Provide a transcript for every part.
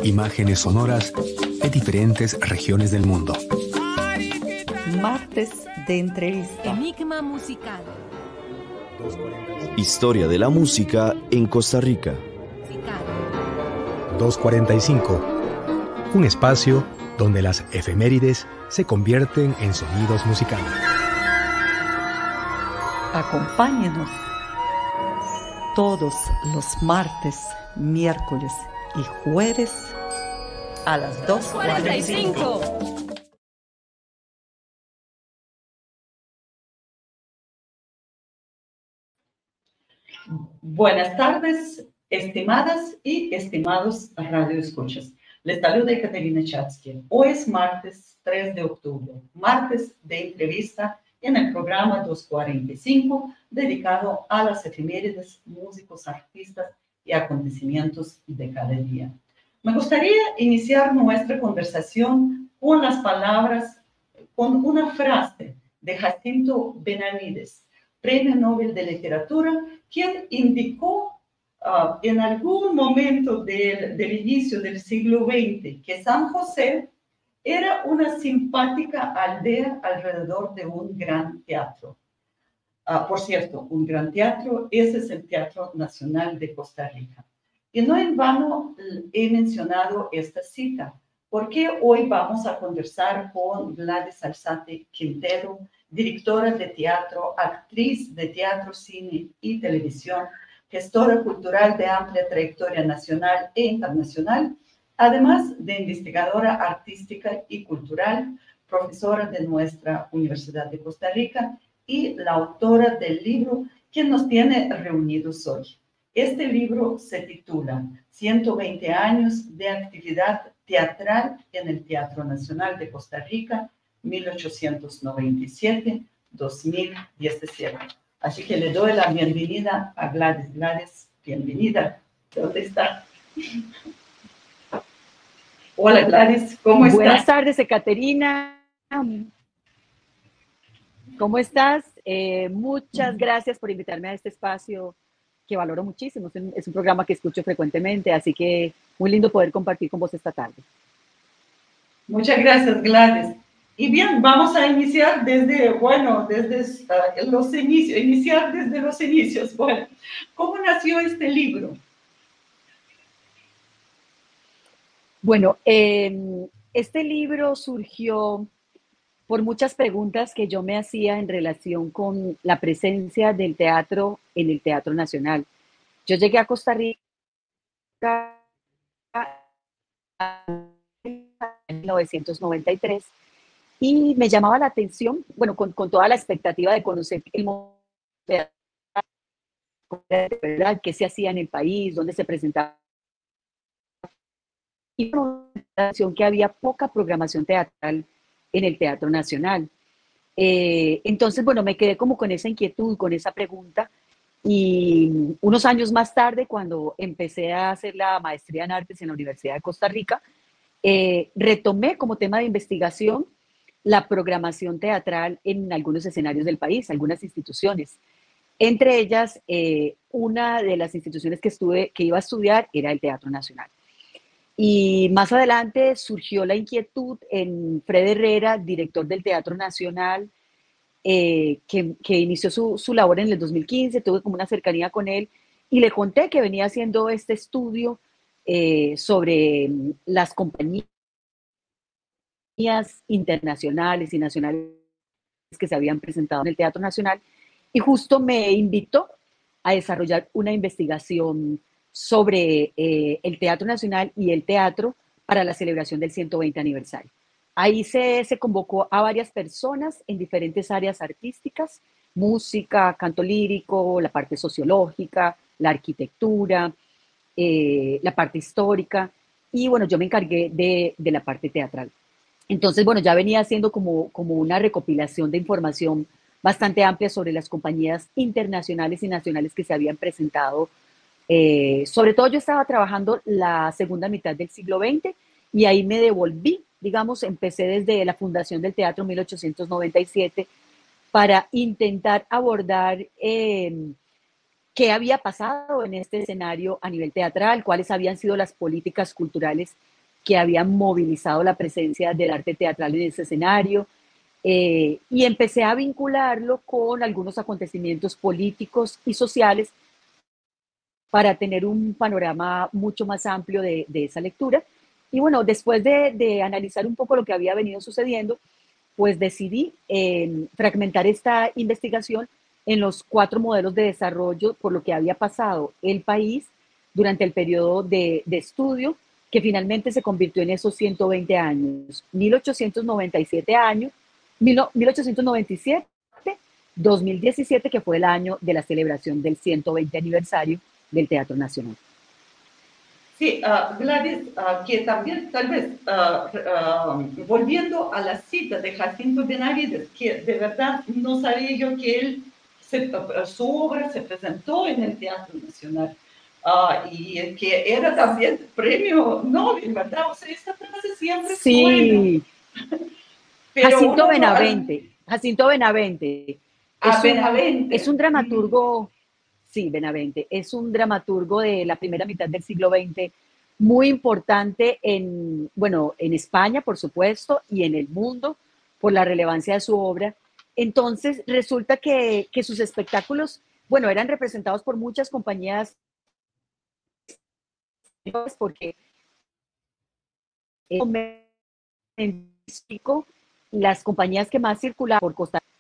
Imágenes sonoras de diferentes regiones del mundo. Martes de entrevista. Enigma musical. Historia de la música en Costa Rica. 245. Un espacio donde las efemérides se convierten en sonidos musicales. Acompáñenos todos los martes, miércoles y jueves a las 2:45. Buenas tardes, estimadas y estimados radioescuchas. Les saluda Ekaterina Chatsky. Hoy es martes 3 de octubre, martes de entrevista en el programa 245, dedicado a las efemérides, músicos, artistas y acontecimientos de cada día. Me gustaría iniciar nuestra conversación con las palabras, con una frase de Jacinto Benavides, Premio Nobel de Literatura, quien indicó en algún momento del inicio del siglo XX que San José era una simpática aldea alrededor de un gran teatro. Por cierto, un gran teatro, ese es el Teatro Nacional de Costa Rica. Y no en vano he mencionado esta cita, porque hoy vamos a conversar con Gladys Alzate Quintero, directora de teatro, actriz de teatro, cine y televisión, gestora cultural de amplia trayectoria nacional e internacional, además de investigadora artística y cultural, profesora de nuestra Universidad de Costa Rica y la autora del libro que nos tiene reunidos hoy. Este libro se titula 120 años de actividad teatral en el Teatro Nacional de Costa Rica, 1897-2017. Así que le doy la bienvenida a Gladys. Gladys, bienvenida. ¿Dónde está? Hola Gladys, ¿cómo estás? Buenas tardes, Ekaterina. ¿Cómo estás? Muchas gracias por invitarme a este espacio que valoro muchísimo. Es un programa que escucho frecuentemente, así que muy lindo poder compartir con vos esta tarde. Muchas gracias, Gladys. Y bien, vamos a iniciar desde los inicios. Bueno, ¿cómo nació este libro? Bueno, este libro surgió por muchas preguntas que yo me hacía en relación con la presencia del teatro en el Teatro Nacional. Yo llegué a Costa Rica en 1993 y me llamaba la atención, bueno, con toda la expectativa de conocer el mundo teatral, qué se hacía en el país, dónde se presentaba. Y una atención que había poca programación teatral en el Teatro Nacional. Entonces, bueno, me quedé como con esa inquietud, con esa pregunta, y unos años más tarde, cuando empecé a hacer la maestría en artes en la Universidad de Costa Rica, retomé como tema de investigación la programación teatral en algunos escenarios del país, algunas instituciones. Entre ellas, una de las instituciones que iba a estudiar era el Teatro Nacional. Y más adelante surgió la inquietud en Fred Herrera, director del Teatro Nacional, que inició su labor en el 2015, tuve como una cercanía con él y le conté que venía haciendo este estudio sobre las compañías internacionales y nacionales que se habían presentado en el Teatro Nacional, y justo me invitó a desarrollar una investigación sobre el Teatro Nacional y el teatro para la celebración del 120 aniversario. Ahí se convocó a varias personas en diferentes áreas artísticas: música, canto lírico, la parte sociológica, la arquitectura, la parte histórica, y bueno, yo me encargué de la parte teatral. Entonces, bueno, ya venía haciendo como una recopilación de información bastante amplia sobre las compañías internacionales y nacionales que se habían presentado. Sobre todo yo estaba trabajando la segunda mitad del siglo XX y ahí me devolví, digamos, empecé desde la fundación del teatro en 1897 para intentar abordar qué había pasado en este escenario a nivel teatral, cuáles habían sido las políticas culturales que habían movilizado la presencia del arte teatral en ese escenario, y empecé a vincularlo con algunos acontecimientos políticos y sociales para tener un panorama mucho más amplio de esa lectura. Y bueno, después de analizar un poco lo que había venido sucediendo, pues decidí fragmentar esta investigación en los 4 modelos de desarrollo por lo que había pasado el país durante el periodo de estudio, que finalmente se convirtió en esos 120 años, 1897 años, 1897, 2017, que fue el año de la celebración del 120 aniversario del Teatro Nacional. Sí, Gladys, que también tal vez volviendo a la cita de Jacinto Benavides, que de verdad no sabía yo que él, su obra se presentó en el Teatro Nacional, y que era también premio Nobel, ¿verdad? O sea, esta frase siempre sí. suena. Pero Jacinto Benavente, Jacinto Benavente, Benavente. es un dramaturgo, sí, Benavente, es un dramaturgo de la primera mitad del siglo XX, muy importante bueno, en España, por supuesto, y en el mundo, por la relevancia de su obra. Entonces, resulta que sus espectáculos, bueno, eran representados por muchas compañías, porque en México, las compañías que más circulaban por Costa Rica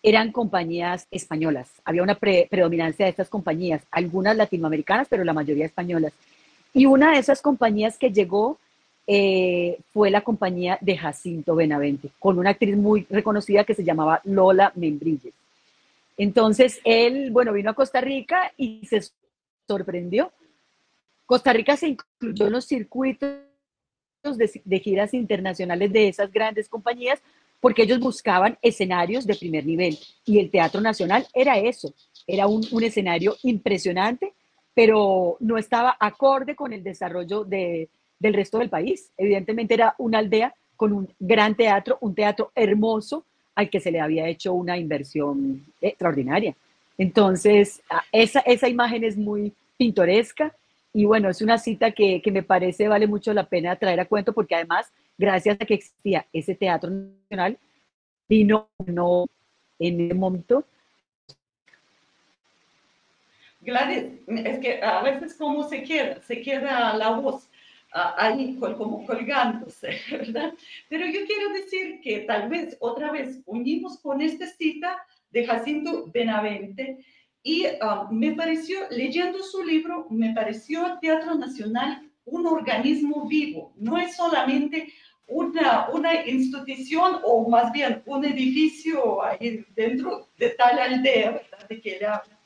eran compañías españolas. Había una predominancia de estas compañías, algunas latinoamericanas, pero la mayoría españolas. Y una de esas compañías que llegó fue la compañía de Jacinto Benavente, con una actriz muy reconocida que se llamaba Lola Membrilles. Entonces él, bueno, vino a Costa Rica y se sorprendió. Costa Rica se incluyó en los circuitos de giras internacionales de esas grandes compañías porque ellos buscaban escenarios de primer nivel y el Teatro Nacional era eso, era un escenario impresionante, pero no estaba acorde con el desarrollo del resto del país. Evidentemente era una aldea con un gran teatro, un teatro hermoso al que se le había hecho una inversión extraordinaria. Entonces, esa imagen es muy pintoresca y bueno, es una cita que me parece vale mucho la pena traer a cuento porque además, gracias a que existía ese Teatro Nacional, vino no en el momento. Gladys, es que a veces como se queda la voz ahí como colgándose, ¿verdad? Pero yo quiero decir que tal vez otra vez unimos con esta cita de Jacinto Benavente y me pareció, leyendo su libro, me pareció Teatro Nacional un organismo vivo, no es solamente una institución o más bien un edificio ahí dentro de tal aldea, ¿verdad? De que él habla,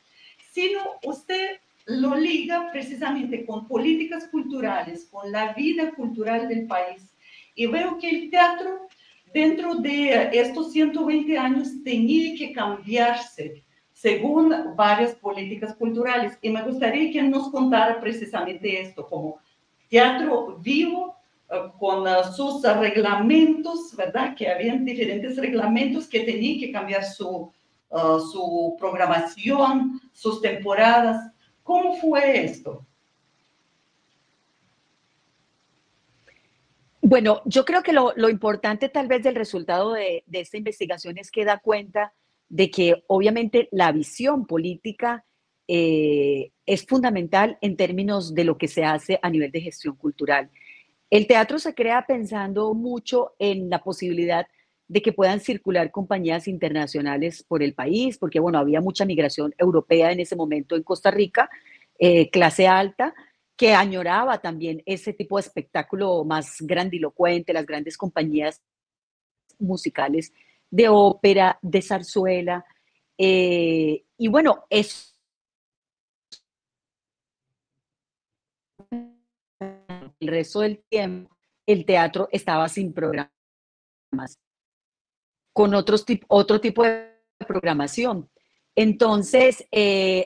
sino usted lo liga precisamente con políticas culturales, con la vida cultural del país. Y veo que el teatro, dentro de estos 120 años, tenía que cambiarse según varias políticas culturales. Y me gustaría que nos contara precisamente esto, como teatro vivo, con sus reglamentos, ¿verdad? Que habían diferentes reglamentos que tenían que cambiar su programación, sus temporadas. ¿Cómo fue esto? Bueno, yo creo que lo importante tal vez del resultado de esta investigación es que da cuenta de que obviamente la visión política es fundamental en términos de lo que se hace a nivel de gestión cultural. El teatro se crea pensando mucho en la posibilidad de que puedan circular compañías internacionales por el país, porque bueno, había mucha migración europea en ese momento en Costa Rica, clase alta, que añoraba también ese tipo de espectáculo más grandilocuente, las grandes compañías musicales de ópera, de zarzuela, y bueno, es resto del tiempo el teatro estaba sin programas, con otro tipo de programación. Entonces,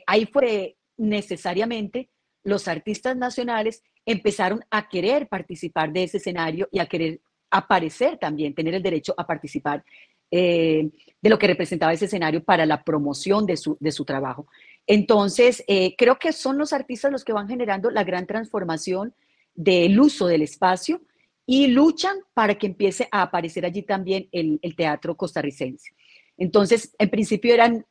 ahí fue necesariamente los artistas nacionales empezaron a querer participar de ese escenario y a querer aparecer también, tener el derecho a participar de lo que representaba ese escenario para la promoción de su trabajo. Entonces, creo que son los artistas los que van generando la gran transformación del uso del espacio y luchan para que empiece a aparecer allí también el teatro costarricense. Entonces, en principio eran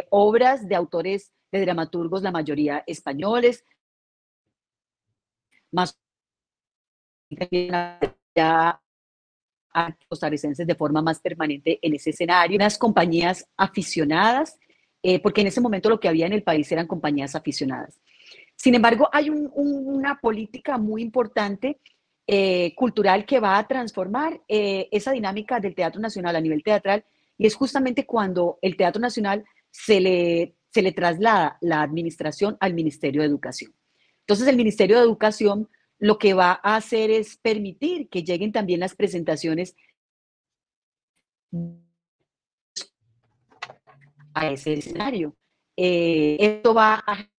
obras de autores, de dramaturgos, la mayoría españoles, más ya costarricenses de forma más permanente en ese escenario, unas compañías aficionadas, porque en ese momento lo que había en el país eran compañías aficionadas. Sin embargo, hay una política muy importante cultural que va a transformar esa dinámica del Teatro Nacional a nivel teatral, y es justamente cuando el Teatro Nacional se le traslada la administración al Ministerio de Educación. Entonces, el Ministerio de Educación lo que va a hacer es permitir que lleguen también las presentaciones a ese escenario. Esto va a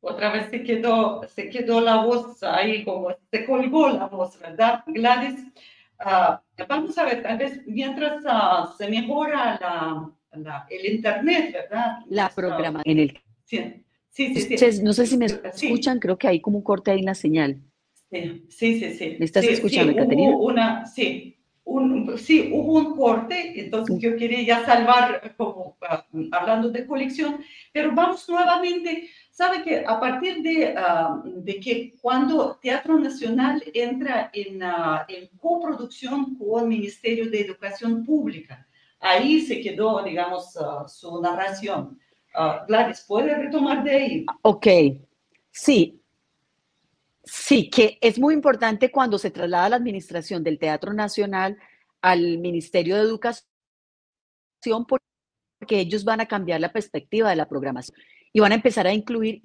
Otra vez se quedó la voz ahí, como se colgó la voz, ¿verdad, Gladys? Vamos a ver, tal vez mientras se mejora el internet, ¿verdad? La programa en el... Sí, sí, sí, Entonces, sí. no sé si me Sí, escuchan, creo que hay como un corte ahí en la señal. sí, sí, sí, sí. ¿Me estás Sí, escuchando, sí, Caterina? sí, hubo un corte, entonces yo quería ya salvar, como hablando de colección, pero vamos nuevamente, sabe que a partir de que cuando Teatro Nacional entra en coproducción con Ministerio de Educación Pública, ahí se quedó, digamos, su narración. Gladys, ¿puede retomar de ahí? Ok, sí, sí, que es muy importante cuando se traslada la administración del Teatro Nacional al Ministerio de Educación, porque ellos van a cambiar la perspectiva de la programación y van a empezar a incluir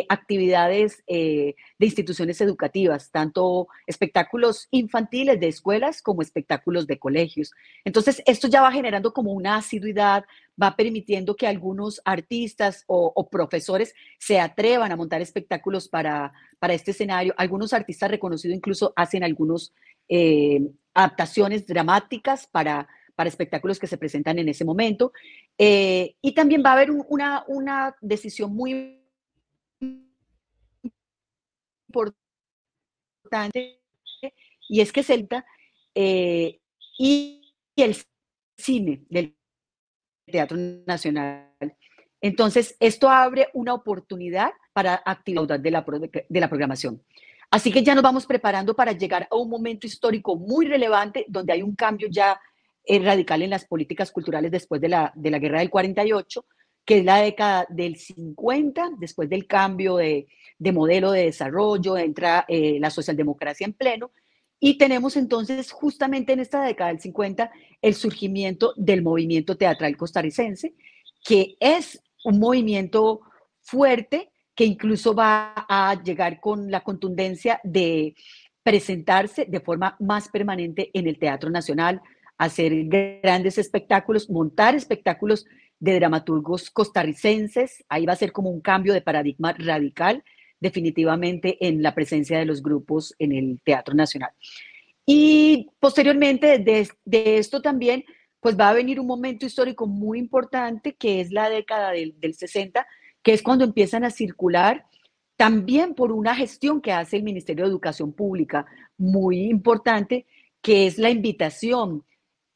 actividades de instituciones educativas, tanto espectáculos infantiles de escuelas como espectáculos de colegios. Entonces, esto ya va generando como una asiduidad, va permitiendo que algunos artistas o profesores se atrevan a montar espectáculos para este escenario. Algunos artistas reconocidos incluso hacen algunos adaptaciones dramáticas para espectáculos que se presentan en ese momento. Y también va a haber una decisión muy importante, y es que Celta y el cine del Teatro Nacional. Entonces, esto abre una oportunidad para actividad de la programación. Así que ya nos vamos preparando para llegar a un momento histórico muy relevante donde hay un cambio ya radical en las políticas culturales después de la Guerra del 48, que es la década del 50, después del cambio de modelo de desarrollo, entra la socialdemocracia en pleno, y tenemos entonces justamente en esta década del 50 el surgimiento del movimiento teatral costarricense, que es un movimiento fuerte que incluso va a llegar con la contundencia de presentarse de forma más permanente en el Teatro Nacional, hacer grandes espectáculos, montar espectáculos de dramaturgos costarricenses. Ahí va a ser como un cambio de paradigma radical, definitivamente, en la presencia de los grupos en el Teatro Nacional. Y posteriormente de esto también, pues va a venir un momento histórico muy importante, que es la década del 60, que es cuando empiezan a circular, también por una gestión que hace el Ministerio de Educación Pública, muy importante, que es la invitación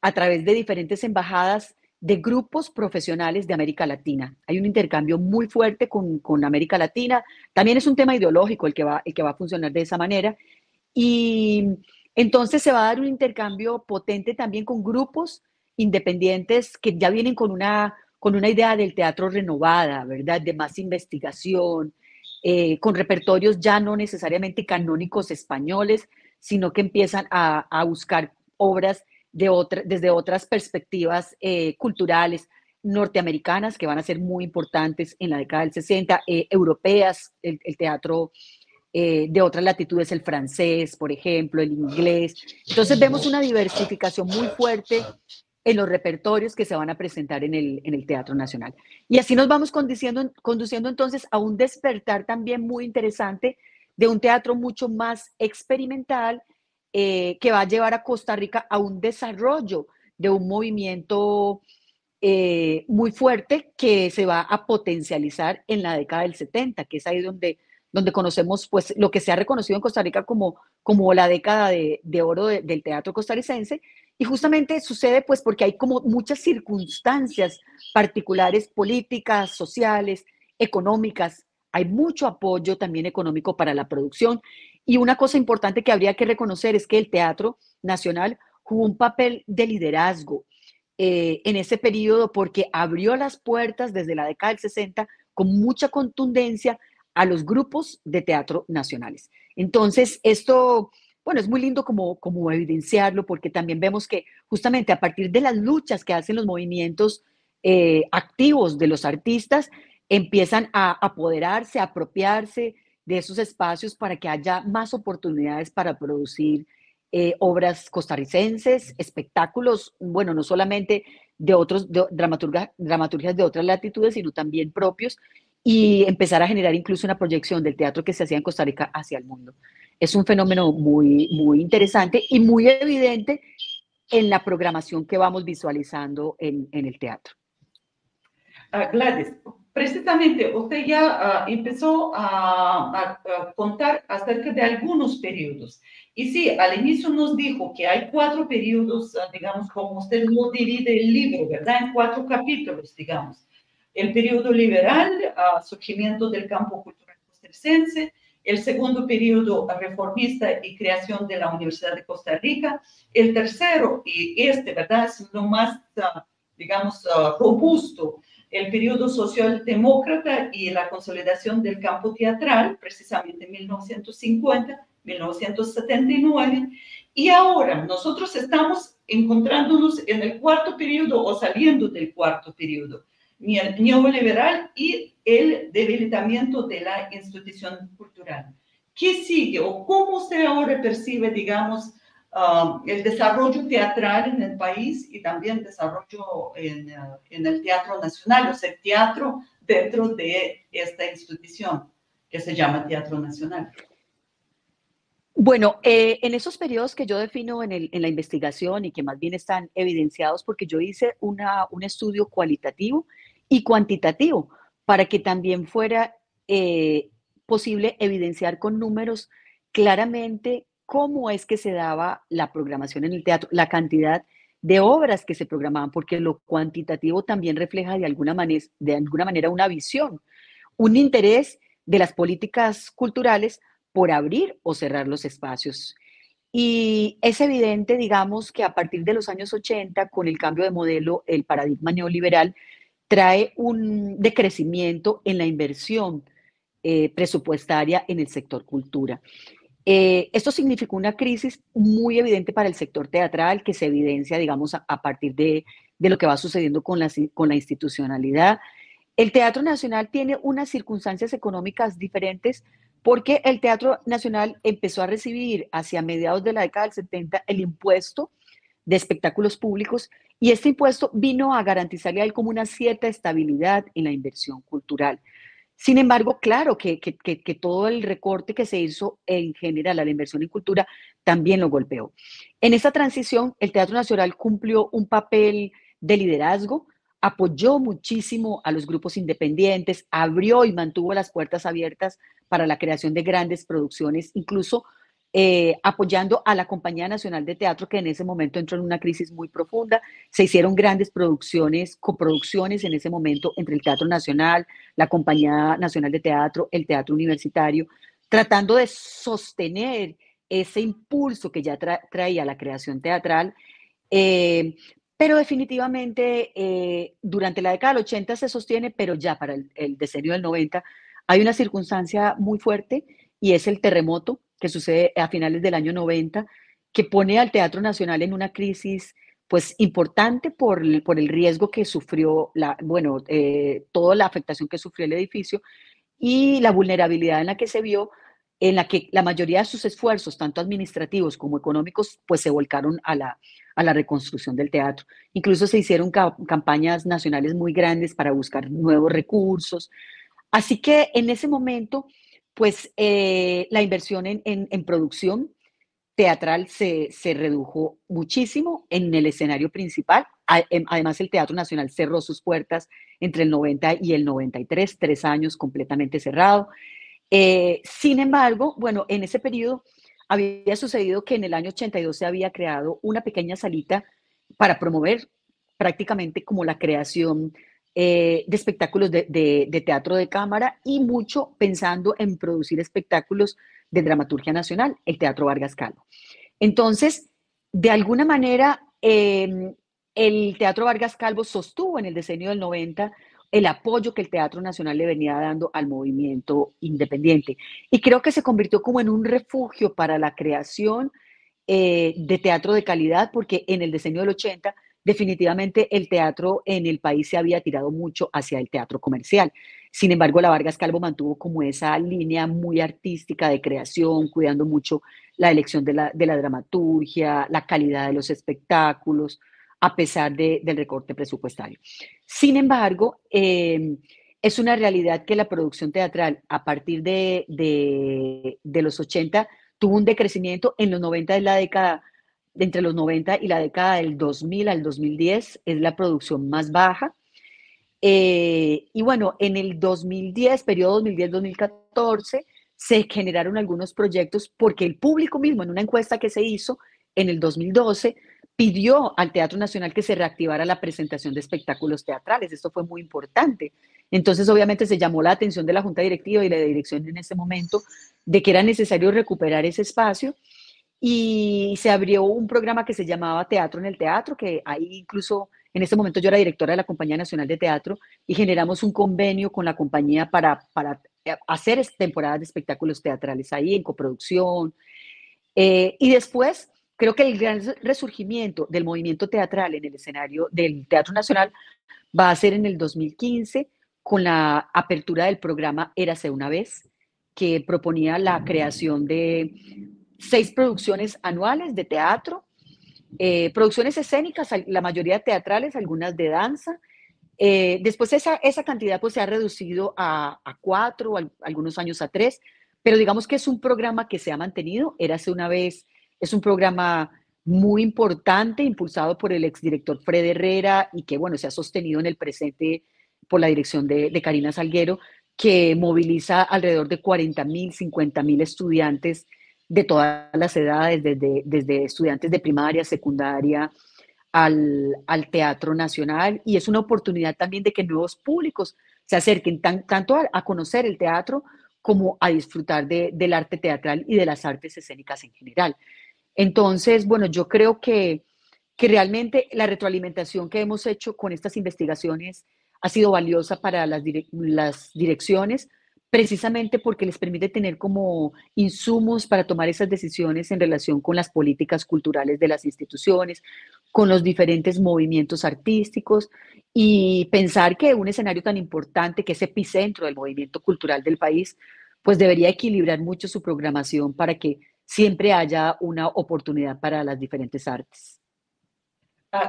a través de diferentes embajadas de grupos profesionales de América Latina. Hay un intercambio muy fuerte con América Latina. También es un tema ideológico el que va a funcionar de esa manera. Y entonces se va a dar un intercambio potente también con grupos independientes que ya vienen con una idea del teatro renovada, ¿verdad? De más investigación, con repertorios ya no necesariamente canónicos españoles, sino que empiezan a buscar obras desde otras perspectivas culturales. norteamericanas que van a ser muy importantes en la década del 60, europeas, el teatro de otras latitudes, el francés, por ejemplo, el inglés. Entonces vemos una diversificación muy fuerte en los repertorios que se van a presentar en el Teatro Nacional. Y así nos vamos conduciendo entonces a un despertar también muy interesante de un teatro mucho más experimental que va a llevar a Costa Rica a un desarrollo de un movimiento muy fuerte que se va a potencializar en la década del 70, que es ahí donde conocemos pues, lo que se ha reconocido en Costa Rica como la década de oro del teatro costarricense. Y justamente sucede pues porque hay como muchas circunstancias particulares, políticas, sociales, económicas. Hay mucho apoyo también económico para la producción. Y una cosa importante que habría que reconocer es que el Teatro Nacional jugó un papel de liderazgo en ese periodo porque abrió las puertas desde la década del 60 con mucha contundencia a los grupos de teatro nacionales. Entonces, esto, bueno, es muy lindo como evidenciarlo porque también vemos que justamente a partir de las luchas que hacen los movimientos activos de los artistas, empiezan a apoderarse, a apropiarse de esos espacios para que haya más oportunidades para producir obras costarricenses, espectáculos, bueno, no solamente de dramaturgias de otras latitudes, sino también propios, y empezar a generar incluso una proyección del teatro que se hacía en Costa Rica hacia el mundo. Es un fenómeno muy, muy interesante y muy evidente en la programación que vamos visualizando en el teatro. Gladys, precisamente usted ya empezó a contar acerca de algunos periodos. Y sí, al inicio nos dijo que hay 4 periodos, digamos, como usted lo divide el libro, ¿verdad? En 4 capítulos, digamos. El periodo liberal, surgimiento del campo cultural costarricense. El segundo periodo reformista y creación de la Universidad de Costa Rica. El tercero, y ¿verdad? Es lo más, digamos, robusto, el periodo socialdemócrata y la consolidación del campo teatral, precisamente en 1950, 1979, y ahora nosotros estamos encontrándonos en el cuarto periodo o saliendo del cuarto periodo, neoliberal y el debilitamiento de la institución cultural. ¿Qué sigue o cómo usted ahora percibe, digamos, el desarrollo teatral en el país y también desarrollo en el Teatro Nacional, o sea, el teatro dentro de esta institución que se llama Teatro Nacional? Bueno, en esos periodos que yo defino en la investigación y que más bien están evidenciados porque yo hice un estudio cualitativo y cuantitativo para que también fuera posible evidenciar con números claramente cómo es que se daba la programación en el teatro, la cantidad de obras que se programaban, porque lo cuantitativo también refleja de alguna manera una visión, un interés de las políticas culturales por abrir o cerrar los espacios. Y es evidente, digamos, que a partir de los años 80, con el cambio de modelo, el paradigma neoliberal trae un decrecimiento en la inversión presupuestaria en el sector cultura. Esto significó una crisis muy evidente para el sector teatral que se evidencia, digamos, a partir de lo que va sucediendo con la institucionalidad. El Teatro Nacional tiene unas circunstancias económicas diferentes porque el Teatro Nacional empezó a recibir hacia mediados de la década del 70 el impuesto de espectáculos públicos y este impuesto vino a garantizarle a él como una cierta estabilidad en la inversión cultural. Sin embargo, claro que todo el recorte que se hizo en general a la inversión en cultura también lo golpeó. En esta transición, el Teatro Nacional cumplió un papel de liderazgo, apoyó muchísimo a los grupos independientes, abrió y mantuvo las puertas abiertas para la creación de grandes producciones, incluso apoyando a la Compañía Nacional de Teatro, que en ese momento entró en una crisis muy profunda. Se hicieron grandes producciones, coproducciones en ese momento entre el Teatro Nacional, la Compañía Nacional de Teatro, el Teatro Universitario, tratando de sostener ese impulso que ya traía la creación teatral. Pero definitivamente durante la década del 80 se sostiene, pero ya para el decenio del 90 hay una circunstancia muy fuerte y es el terremoto que sucede a finales del año 90, que pone al Teatro Nacional en una crisis pues importante por el riesgo que sufrió, toda la afectación que sufrió el edificio y la vulnerabilidad en la que se vio, en la que la mayoría de sus esfuerzos, tanto administrativos como económicos, pues se volcaron a la reconstrucción del teatro. Incluso se hicieron campañas nacionales muy grandes para buscar nuevos recursos. Así que en ese momento, pues la inversión en producción teatral se redujo muchísimo en el escenario principal. Además, el Teatro Nacional cerró sus puertas entre el 90 y el 93, 3 años completamente cerrado. Sin embargo, bueno, en ese periodo había sucedido que en el año 82 se había creado una pequeña salita para promover prácticamente como la creación de espectáculos de teatro de cámara y mucho pensando en producir espectáculos de dramaturgia nacional, el Teatro Vargas Calvo. Entonces, de alguna manera, el Teatro Vargas Calvo sostuvo en el decenio del 90 el apoyo que el Teatro Nacional le venía dando al movimiento independiente. Y creo que se convirtió como en un refugio para la creación de teatro de calidad, porque en el decenio del 80 definitivamente el teatro en el país se había tirado mucho hacia el teatro comercial. Sin embargo, la Vargas Calvo mantuvo como esa línea muy artística de creación, cuidando mucho la elección de la dramaturgia, la calidad de los espectáculos, a pesar del recorte presupuestario. Sin embargo, es una realidad que la producción teatral a partir de los 80 tuvo un decrecimiento. En los 90 es la década, entre los 90 y la década del 2000 al 2010 es la producción más baja. Y bueno, en el 2010, periodo 2010-2014, se generaron algunos proyectos porque el público mismo, en una encuesta que se hizo en el 2012, pidió al Teatro Nacional que se reactivara la presentación de espectáculos teatrales. Esto fue muy importante. Entonces, obviamente, se llamó la atención de la Junta Directiva y la dirección en ese momento de que era necesario recuperar ese espacio y se abrió un programa que se llamaba Teatro en el Teatro, que ahí incluso en ese momento yo era directora de la Compañía Nacional de Teatro y generamos un convenio con la compañía para hacer temporadas de espectáculos teatrales ahí en coproducción. Y después, creo que el gran resurgimiento del movimiento teatral en el escenario del Teatro Nacional va a ser en el 2015 con la apertura del programa Érase una vez, que proponía la creación de 6 producciones anuales de teatro, producciones escénicas, la mayoría teatrales, algunas de danza. Después esa cantidad pues se ha reducido a 4, algunos años a 3, pero digamos que es un programa que se ha mantenido. Érase una vez, es un programa muy importante, impulsado por el exdirector Fred Herrera y que, bueno, se ha sostenido en el presente por la dirección de Karina Salguero, que moviliza alrededor de 40.000, 50.000 estudiantes de todas las edades, desde estudiantes de primaria, secundaria, al Teatro Nacional, y es una oportunidad también de que nuevos públicos se acerquen tanto a conocer el teatro como a disfrutar del arte teatral y de las artes escénicas en general. Entonces, bueno, yo creo que realmente la retroalimentación que hemos hecho con estas investigaciones ha sido valiosa para las direcciones, precisamente porque les permite tener como insumos para tomar esas decisiones en relación con las políticas culturales de las instituciones, con los diferentes movimientos artísticos y pensar que un escenario tan importante, que es epicentro del movimiento cultural del país, pues debería equilibrar mucho su programación para que siempre haya una oportunidad para las diferentes artes.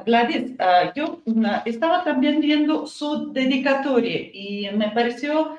Gladys, yo estaba también viendo su dedicatoria y me pareció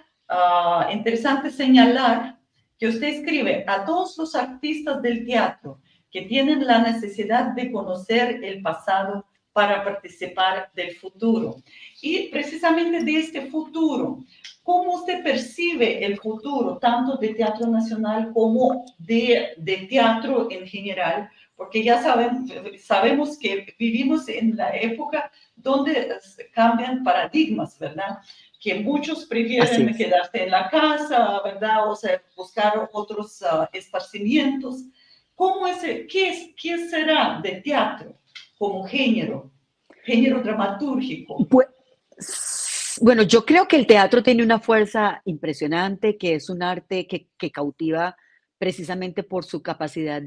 interesante señalar que usted escribe a todos los artistas del teatro que tienen la necesidad de conocer el pasado para participar del futuro. Y precisamente de este futuro, ¿cómo usted percibe el futuro, tanto de Teatro Nacional como de teatro en general? Porque ya sabemos que vivimos en la época donde cambian paradigmas, ¿verdad? Que muchos prefieren quedarse en la casa, ¿verdad? O sea, buscar otros esparcimientos. ¿Qué será de teatro como género dramatúrgico? Pues, bueno, yo creo que el teatro tiene una fuerza impresionante, que es un arte que cautiva precisamente por su capacidad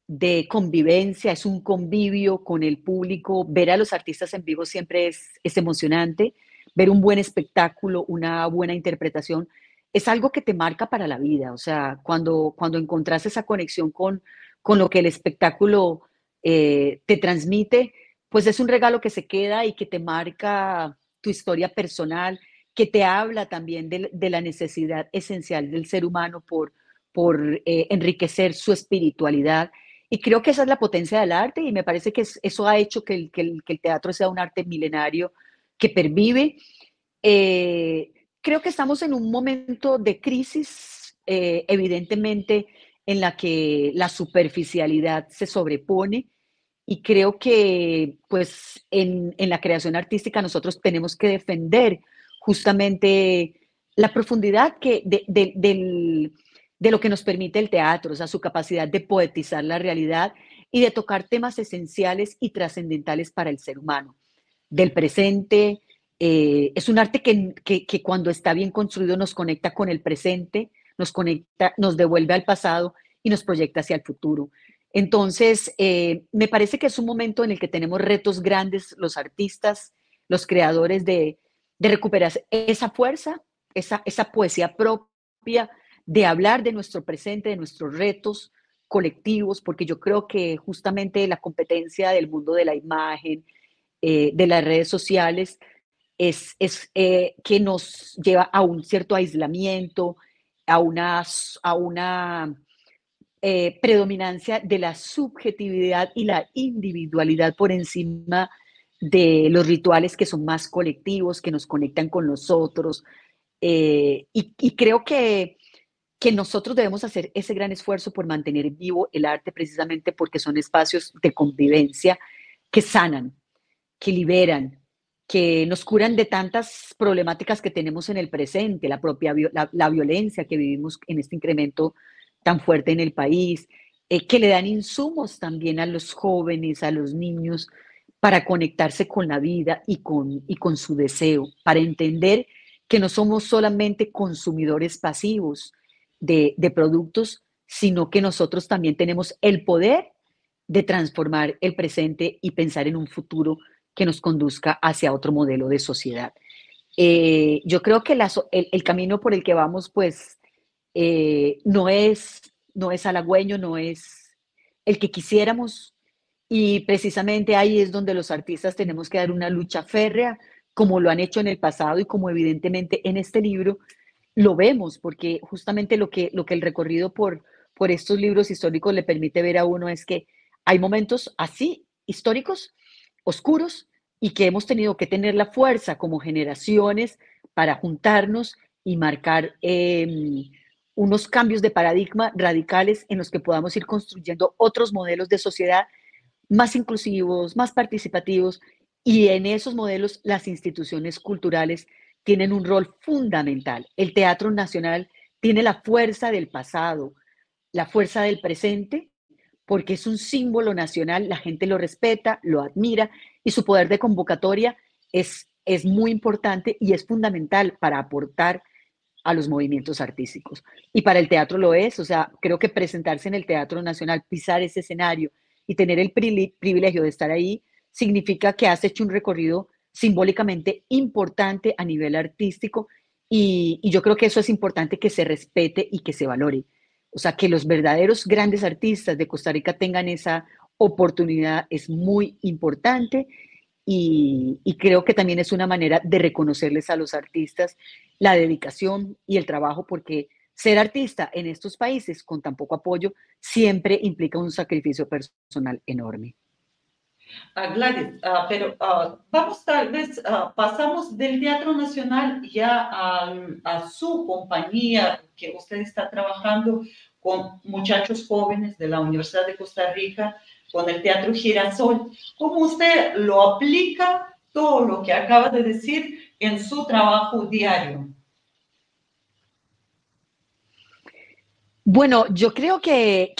de convivencia, es un convivio con el público. Ver a los artistas en vivo siempre es emocionante. Ver un buen espectáculo, una buena interpretación, es algo que te marca para la vida. O sea, cuando encontrás esa conexión con lo que el espectáculo te transmite, pues es un regalo que se queda y que te marca tu historia personal, que te habla también de la necesidad esencial del ser humano por enriquecer su espiritualidad. Y creo que esa es la potencia del arte y me parece que eso ha hecho que el teatro sea un arte milenario que pervive. Creo que estamos en un momento de crisis, evidentemente, en la que la superficialidad se sobrepone y creo que pues en la creación artística nosotros tenemos que defender justamente la profundidad de lo que nos permite el teatro, o sea, su capacidad de poetizar la realidad y de tocar temas esenciales y trascendentales para el ser humano, del presente. Es un arte que cuando está bien construido nos conecta con el presente, nos conecta, nos devuelve al pasado y nos proyecta hacia el futuro. Entonces, me parece que es un momento en el que tenemos retos grandes los artistas, los creadores de recuperar esa fuerza, esa poesía propia, de hablar de nuestro presente, de nuestros retos colectivos, porque yo creo que justamente la competencia del mundo de la imagen, de las redes sociales, que nos lleva a un cierto aislamiento, a una predominancia de la subjetividad y la individualidad por encima de los rituales que son más colectivos, que nos conectan con nosotros. Y creo que nosotros debemos hacer ese gran esfuerzo por mantener vivo el arte precisamente porque son espacios de convivencia que sanan, que liberan, que nos curan de tantas problemáticas que tenemos en el presente, la propia la violencia que vivimos en este incremento tan fuerte en el país, que le dan insumos también a los jóvenes, a los niños, para conectarse con la vida y con su deseo, para entender que no somos solamente consumidores pasivos de productos, sino que nosotros también tenemos el poder de transformar el presente y pensar en un futuro que nos conduzca hacia otro modelo de sociedad. Yo creo que el camino por el que vamos, pues, no es halagüeño, no es el que quisiéramos, y precisamente ahí es donde los artistas tenemos que dar una lucha férrea, como lo han hecho en el pasado y como evidentemente en este libro lo vemos, porque justamente lo que el recorrido por estos libros históricos le permite ver a uno es que hay momentos así, históricos, oscuros, y que hemos tenido que tener la fuerza como generaciones para juntarnos y marcar unos cambios de paradigma radicales en los que podamos ir construyendo otros modelos de sociedad más inclusivos, más participativos, y en esos modelos las instituciones culturales tienen un rol fundamental. El Teatro Nacional tiene la fuerza del pasado, la fuerza del presente, porque es un símbolo nacional, la gente lo respeta, lo admira y su poder de convocatoria es muy importante y es fundamental para aportar a los movimientos artísticos. Y para el teatro lo es, o sea, creo que presentarse en el Teatro Nacional, pisar ese escenario y tener el privilegio de estar ahí, significa que has hecho un recorrido simbólicamente importante a nivel artístico y yo creo que eso es importante que se respete y que se valore. O sea, que los verdaderos grandes artistas de Costa Rica tengan esa oportunidad es muy importante y creo que también es una manera de reconocerles a los artistas la dedicación y el trabajo, porque ser artista en estos países con tan poco apoyo siempre implica un sacrificio personal enorme. Gladys, pero vamos tal vez, pasamos del Teatro Nacional ya a su compañía, que usted está trabajando con muchachos jóvenes de la Universidad de Costa Rica, con el Teatro Girasol. ¿Cómo usted lo aplica todo lo que acaba de decir en su trabajo diario? Bueno, yo creo que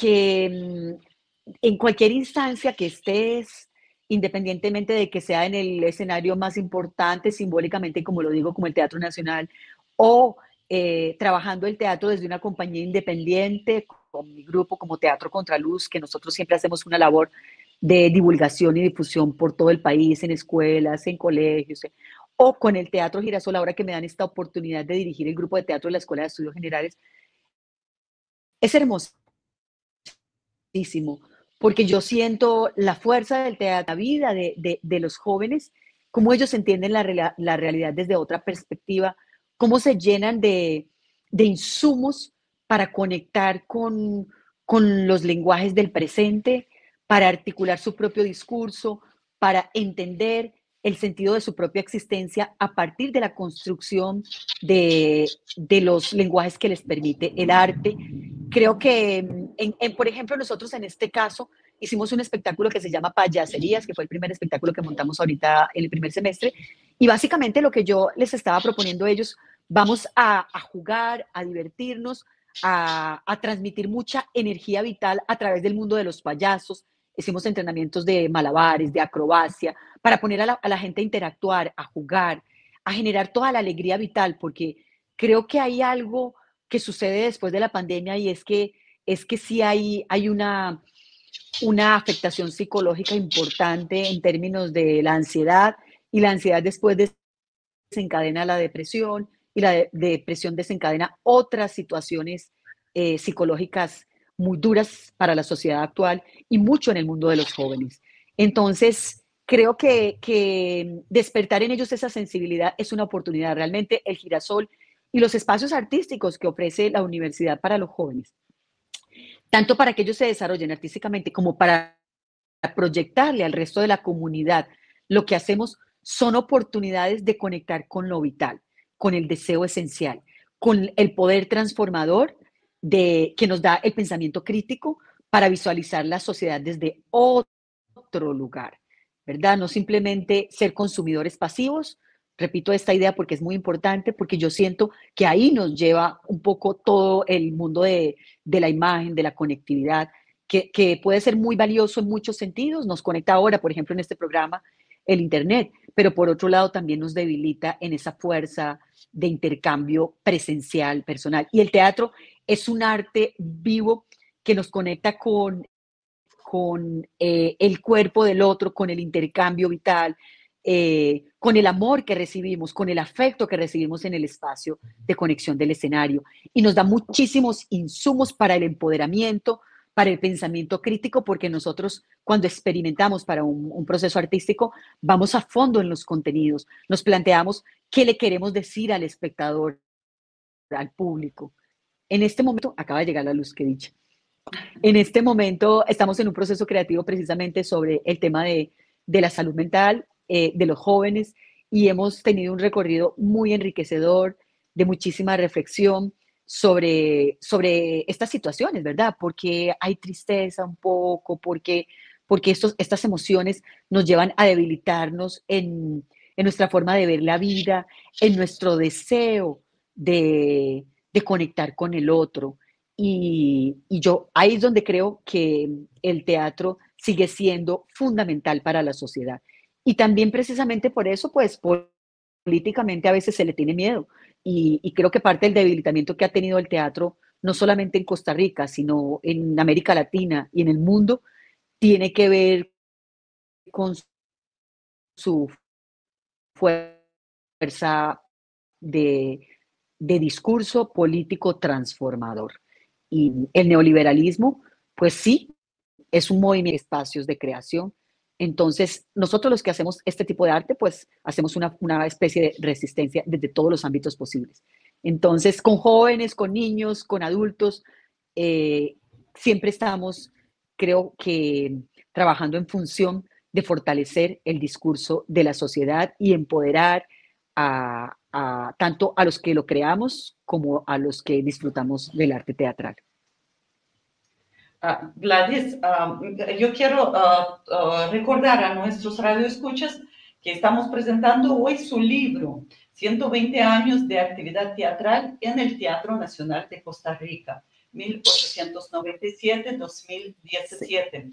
en cualquier instancia que estés, independientemente de que sea en el escenario más importante, simbólicamente, como lo digo, como el Teatro Nacional, o trabajando el teatro desde una compañía independiente, con mi grupo como Teatro Contraluz, que nosotros siempre hacemos una labor de divulgación y difusión por todo el país, en escuelas, en colegios, o con el Teatro Girasol, ahora que me dan esta oportunidad de dirigir el grupo de teatro de la Escuela de Estudios Generales, es hermosísimo, porque yo siento la fuerza del teatro, la vida de los jóvenes, cómo ellos entienden la realidad desde otra perspectiva, cómo se llenan de insumos para conectar con los lenguajes del presente, para articular su propio discurso, para entender el sentido de su propia existencia a partir de la construcción de los lenguajes que les permite el arte. Creo que, por ejemplo, nosotros en este caso hicimos un espectáculo que se llama Payaserías, que fue el primer espectáculo que montamos ahorita en el primer semestre, y básicamente lo que yo les estaba proponiendo a ellos, vamos a jugar, a divertirnos, a transmitir mucha energía vital a través del mundo de los payasos. Hicimos entrenamientos de malabares, de acrobacia, para poner a la gente a interactuar, a jugar, a generar toda la alegría vital, porque creo que hay algo que sucede después de la pandemia y es que sí hay una afectación psicológica importante en términos de la ansiedad, y la ansiedad después desencadena la depresión, y la depresión desencadena otras situaciones psicológicas muy duras para la sociedad actual y mucho en el mundo de los jóvenes. Entonces, creo que despertar en ellos esa sensibilidad es una oportunidad. Realmente el Girasol y los espacios artísticos que ofrece la universidad para los jóvenes, tanto para que ellos se desarrollen artísticamente como para proyectarle al resto de la comunidad lo que hacemos, son oportunidades de conectar con lo vital, con el deseo esencial, con el poder transformador que nos da el pensamiento crítico para visualizar la sociedad desde otro lugar, ¿verdad? No simplemente ser consumidores pasivos. Repito esta idea porque es muy importante, porque yo siento que ahí nos lleva un poco todo el mundo de la imagen, de la conectividad, que puede ser muy valioso en muchos sentidos. Nos conecta ahora, por ejemplo, en este programa, el Internet, pero por otro lado también nos debilita en esa fuerza de intercambio presencial, personal. Y el teatro es un arte vivo que nos conecta con el cuerpo del otro, con el intercambio vital, con el amor que recibimos, con el afecto que recibimos en el espacio de conexión del escenario. Y nos da muchísimos insumos para el empoderamiento, para el pensamiento crítico, porque nosotros cuando experimentamos para un proceso artístico, vamos a fondo en los contenidos, nos planteamos qué le queremos decir al espectador, al público. En este momento, acaba de llegar la luz que he dicho. En este momento estamos en un proceso creativo precisamente sobre el tema de la salud mental de los jóvenes, y hemos tenido un recorrido muy enriquecedor, de muchísima reflexión sobre estas situaciones, ¿verdad? Porque hay tristeza un poco, porque estas emociones nos llevan a debilitarnos en nuestra forma de ver la vida, en nuestro deseo de conectar con el otro. Y yo ahí es donde creo que el teatro sigue siendo fundamental para la sociedad. Y también precisamente por eso, pues políticamente a veces se le tiene miedo. Y creo que parte del debilitamiento que ha tenido el teatro, no solamente en Costa Rica, sino en América Latina y en el mundo, tiene que ver con su fuerza de, de discurso político transformador. Y el neoliberalismo, pues sí, es un movimiento de espacios de creación. Entonces, nosotros los que hacemos este tipo de arte, pues hacemos una especie de resistencia desde todos los ámbitos posibles. Entonces, con jóvenes, con niños, con adultos, eh, siempre estamos, creo que, trabajando en función de fortalecer el discurso de la sociedad y empoderar tanto a los que lo creamos como a los que disfrutamos del arte teatral. Gladys, yo quiero recordar a nuestros radioescuchas que estamos presentando hoy su libro, 120 años de actividad teatral en el Teatro Nacional de Costa Rica, 1897-2017,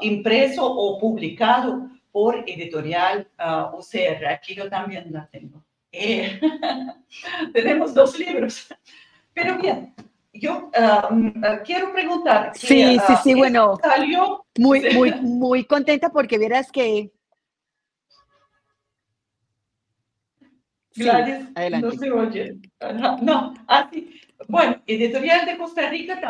impreso o publicado por Editorial UCR. Aquí yo también la tengo. Tenemos dos libros. Pero bien, yo quiero preguntar que Sí, bueno, salió... muy contenta porque vieras que... Sí, Gladys, no adelante. se oye. Ajá, no, así. Bueno, Editorial de Costa Rica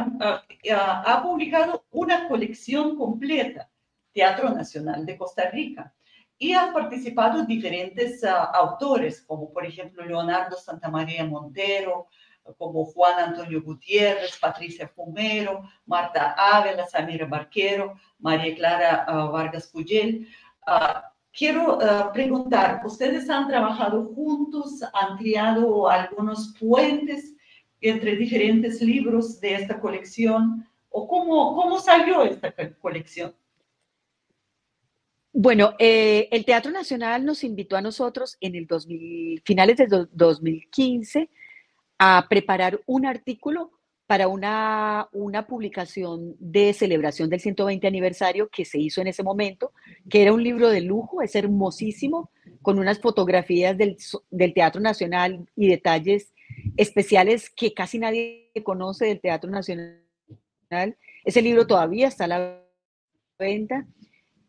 ha publicado una colección completa, Teatro Nacional de Costa Rica, y han participado diferentes autores, como por ejemplo Leonardo Santamaría Montero, como Juan Antonio Gutiérrez, Patricia Fumero, Marta Ávila, Samira Barquero, María Clara Vargas Cuyel. Quiero preguntar, ¿ustedes han trabajado juntos, han creado algunos puentes entre diferentes libros de esta colección? ¿O cómo salió esta colección? Bueno, el Teatro Nacional nos invitó a nosotros en el 2000, finales del 2015 a preparar un artículo para una publicación de celebración del 120 aniversario que se hizo en ese momento, que era un libro de lujo, es hermosísimo, con unas fotografías del Teatro Nacional y detalles especiales que casi nadie conoce del Teatro Nacional. Ese libro todavía está a la venta.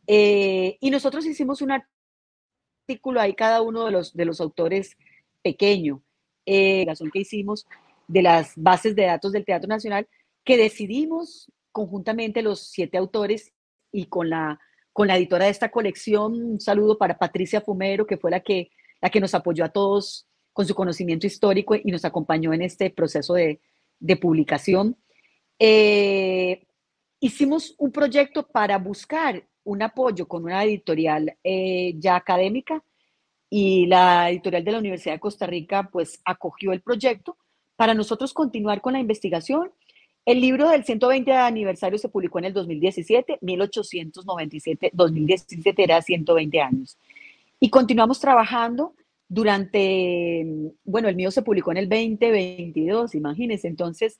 Y nosotros hicimos un artículo ahí, cada uno de los autores pequeño, que hicimos de las bases de datos del Teatro Nacional, que decidimos conjuntamente los 7 autores y con la editora de esta colección. Un saludo para Patricia Fumero, que fue la que nos apoyó a todos con su conocimiento histórico y nos acompañó en este proceso de publicación. Hicimos un proyecto para buscar un apoyo con una editorial ya académica, y la editorial de la Universidad de Costa Rica pues acogió el proyecto para nosotros continuar con la investigación. El libro del 120 aniversario se publicó en el 2017, 1897, 2017 era 120 años. Y continuamos trabajando durante, bueno, el mío se publicó en el 2022, imagínense, entonces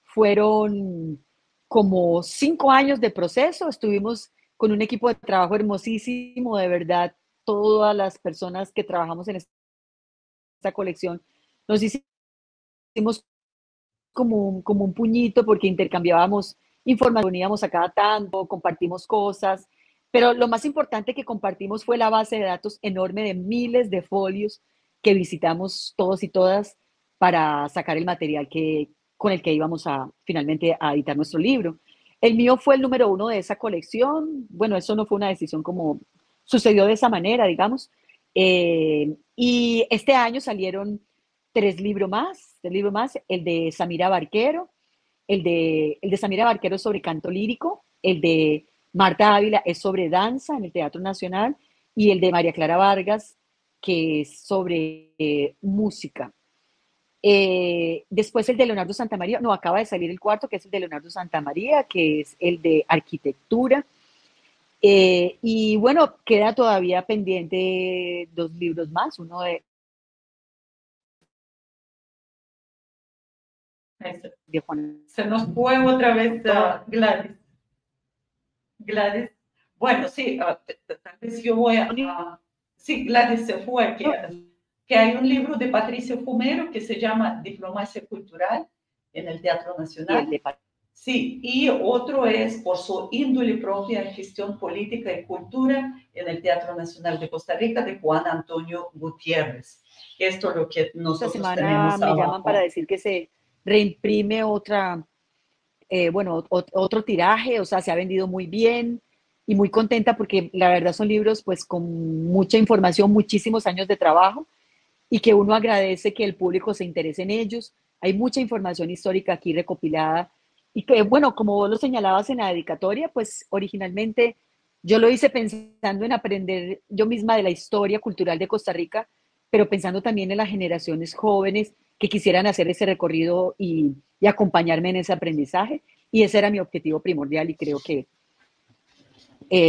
fueron como 5 años de proceso, estuvimos con un equipo de trabajo hermosísimo, de verdad, todas las personas que trabajamos en esta colección nos hicimos como un puñito porque intercambiábamos información, íbamos a cada tanto, compartimos cosas, pero lo más importante que compartimos fue la base de datos enorme de miles de folios que visitamos todos y todas para sacar el material con el que íbamos finalmente a editar nuestro libro. El mío fue el número 1 de esa colección. Bueno, eso no fue una decisión como sucedió de esa manera, digamos. Y este año salieron 3 libros más, el de Samira Barquero, el de Samira Barquero es sobre canto lírico, el de Marta Ávila es sobre danza en el Teatro Nacional, y el de María Clara Vargas, que es sobre música. Después el de Leonardo Santamaría, no, acaba de salir el 4, que es el de Leonardo Santamaría, que es el de arquitectura. Y bueno, queda todavía pendiente 2 libros más, uno de Juan. Se nos fue otra vez Gladys. Gladys. Bueno, sí, tal vez yo voy sí, Gladys se fue, que hay un libro de Patricia Fumero que se llama Diplomacia Cultural en el Teatro Nacional. Sí, y otro es por su índole propia en gestión política y cultura en el Teatro Nacional de Costa Rica, de Juan Antonio Gutiérrez. Esto es lo que nosotros Esta semana tenemos me abajo. llaman para decir que se reimprime otro tiraje, o sea, se ha vendido muy bien y muy contenta porque la verdad son libros pues con mucha información, muchísimos años de trabajo, y que uno agradece que el público se interese en ellos. Hay mucha información histórica aquí recopilada y que, bueno, como vos lo señalabas en la dedicatoria, pues originalmente yo lo hice pensando en aprender yo misma de la historia cultural de Costa Rica, pero pensando también en las generaciones jóvenes que quisieran hacer ese recorrido y acompañarme en ese aprendizaje. Y ese era mi objetivo primordial, y creo que,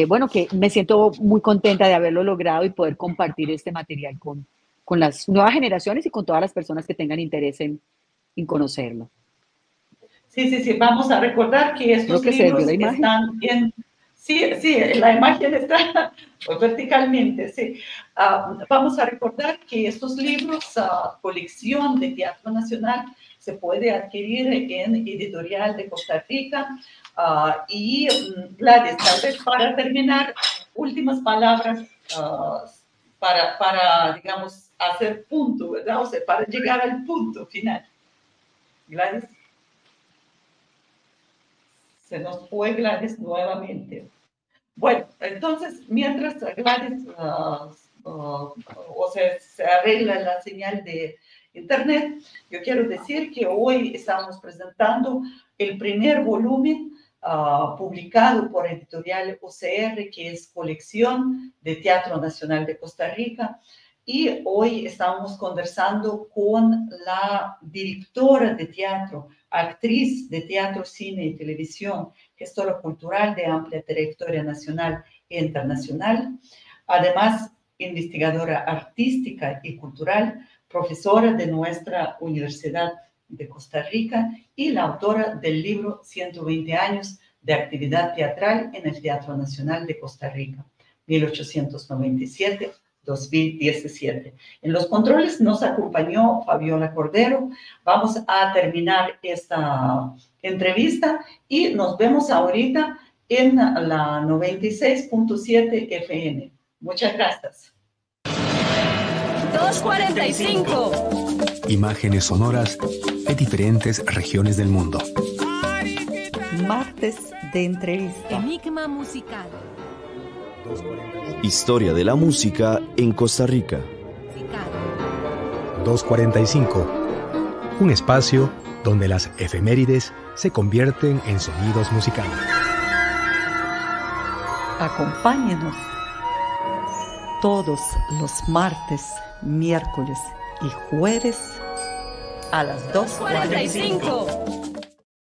bueno, que me siento muy contenta de haberlo logrado y poder compartir este material con las nuevas generaciones y con todas las personas que tengan interés en conocerlo. Sí, vamos a recordar que estos libros están en... Sí, la imagen está verticalmente, sí. Vamos a recordar que estos libros, colección de Teatro Nacional, Se puede adquirir en Editorial de Costa Rica. Y Gladys, tal vez para terminar, últimas palabras para, digamos, hacer punto, ¿verdad? O sea, para llegar al punto final. Gladys. Se nos fue Gladys nuevamente. Bueno, entonces, mientras Gladys se arregla la señal de internet, yo quiero decir que hoy estamos presentando el primer volumen publicado por Editorial OCR, que es Colección de Teatro Nacional de Costa Rica. Y hoy estamos conversando con la directora de teatro, actriz de teatro, cine y televisión, gestora cultural de amplia trayectoria nacional e internacional, además investigadora artística y cultural, profesora de nuestra Universidad de Costa Rica y la autora del libro 120 años de actividad teatral en el Teatro Nacional de Costa Rica, 1897-2017. En los controles nos acompañó Fabiola Cordero. Vamos a terminar esta entrevista y nos vemos ahorita en la 96.7 FM. Muchas gracias. 2:45. Imágenes sonoras de diferentes regiones del mundo. Martes de entrevista. Enigma musical. Historia de la música en Costa Rica. 2:45. Un espacio donde las efemérides se convierten en sonidos musicales. Acompáñenos todos los martes, miércoles y jueves a las 2:45.